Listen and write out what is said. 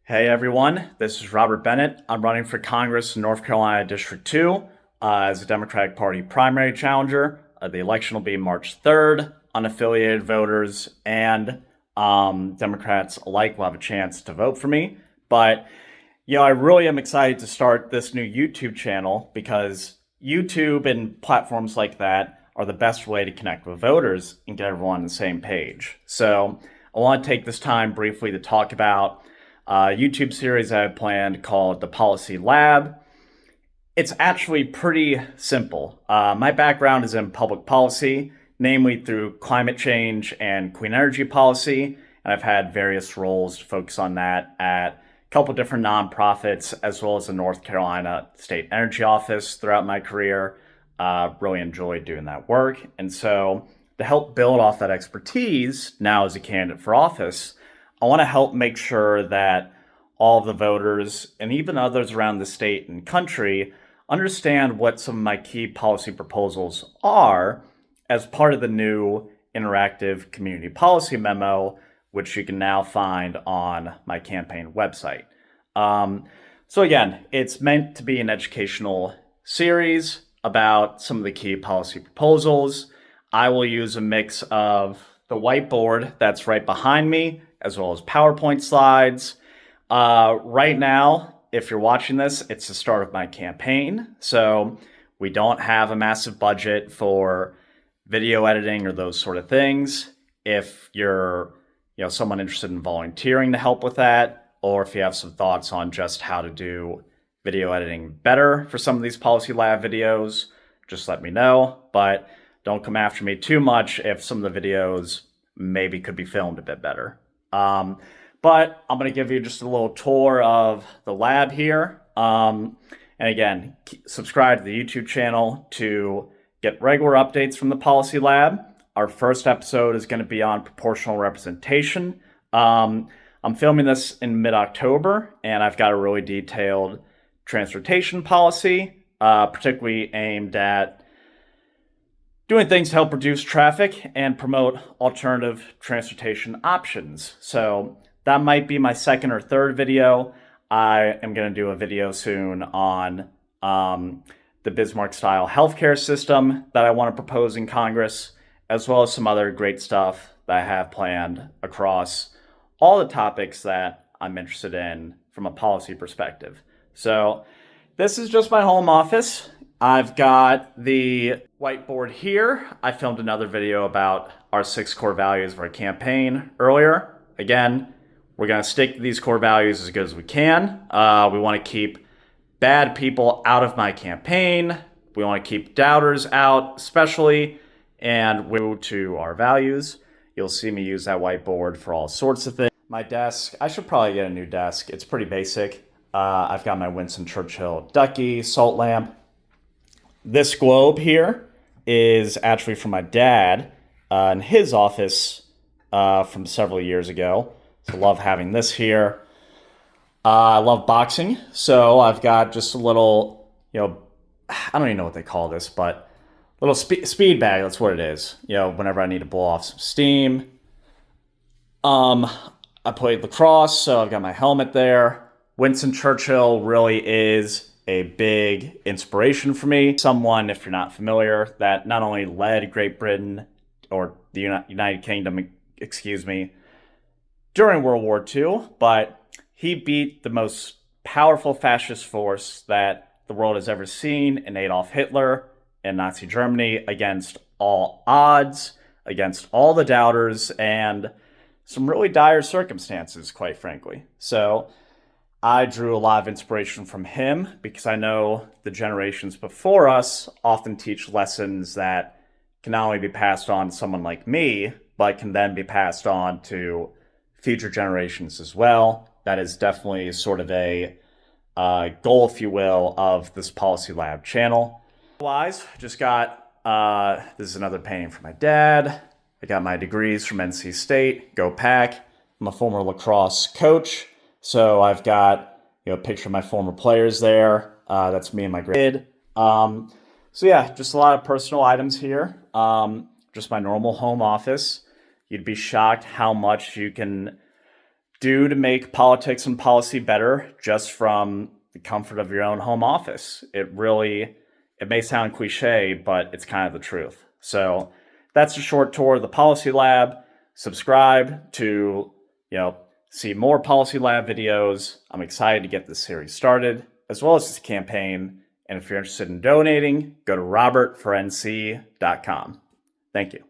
Hey everyone, this is Robert Bennett. I'm running for Congress in North Carolina District 2 as a Democratic Party primary challenger. The election will be March 3rd. Unaffiliated voters and Democrats alike will have a chance to vote for me. But, I really am excited to start this new YouTube channel because YouTube and platforms like that are the best way to connect with voters and get everyone on the same page. So I want to take this time briefly to talk about YouTube series I have planned called The Policy Lab. It's actually pretty simple. My background is in public policy, namely through climate change and clean energy policy, and I've had various roles to focus on that at a couple different nonprofits, as well as the North Carolina State Energy Office throughout my career. Really enjoyed doing that work, and so to help build off that expertise now as a candidate for office, I want to help make sure that all of the voters and even others around the state and country understand what some of my key policy proposals are as part of the new Interactive Community Policy Memo, which you can now find on my campaign website. So again, it's meant to be an educational series about some of the key policy proposals. I will use a mix of the whiteboard that's right behind me, as well as PowerPoint slides. Right now, if you're watching this, it's the start of my campaign. So we don't have a massive budget for video editing or those sort of things. If you're someone interested in volunteering to help with that, or if you have some thoughts on just how to do video editing better for some of these Policy Lab videos, just let me know. But don't come after me too much if some of the videos maybe could be filmed a bit better. But I'm going to give you just a little tour of the lab here. And again, subscribe to the YouTube channel to get regular updates from the Policy Lab. Our first episode is going to be on proportional representation. I'm filming this in mid-October, and I've got a really detailed transportation policy, particularly aimed at doing things to help reduce traffic and promote alternative transportation options. So that might be my second or third video. I am going to do a video soon on the Bismarck-style healthcare system that I want to propose in Congress, as well as some other great stuff that I have planned across all the topics that I'm interested in from a policy perspective. So this is just my home office. I've got the whiteboard here. I filmed another video about our 6 core values of our campaign earlier. Again, we're going to stick to these core values as good as we can. We want to keep bad people out of my campaign. We want to keep doubters out, especially, and we're to our values. You'll see me use that whiteboard for all sorts of things. My desk, I should probably get a new desk. It's pretty basic. I've got my Winston Churchill ducky, salt lamp. This globe here is actually from my dad in his office from several years ago. So love having this here. I love boxing, so I've got just a little, I don't even know what they call this, but little speed bag, that's what it is. Whenever I need to blow off some steam. I played lacrosse, so I've got my helmet there. Winston Churchill really is a big inspiration for me. Someone, if you're not familiar, that not only led Great Britain, or the United Kingdom, during World War II, but he beat the most powerful fascist force that the world has ever seen in Adolf Hitler and Nazi Germany against all odds, against all the doubters, and some really dire circumstances, quite frankly. So I drew a lot of inspiration from him because I know the generations before us often teach lessons that can not only be passed on to someone like me, but can then be passed on to future generations as well. That is definitely sort of a goal, if you will, of this Policy Lab channel. Otherwise, just got, this is another painting from my dad. I got my degrees from NC State, go Pack. I'm a former lacrosse coach. So I've got, a picture of my former players there. That's me and my kid. So yeah, just a lot of personal items here. Just my normal home office. You'd be shocked how much you can do to make politics and policy better just from the comfort of your own home office. It may sound cliche, but it's kind of the truth. So that's a short tour of the Policy Lab. Subscribe to, see more Policy Lab videos. I'm excited to get this series started, as well as this campaign. And if you're interested in donating, go to robertfornc.com. Thank you.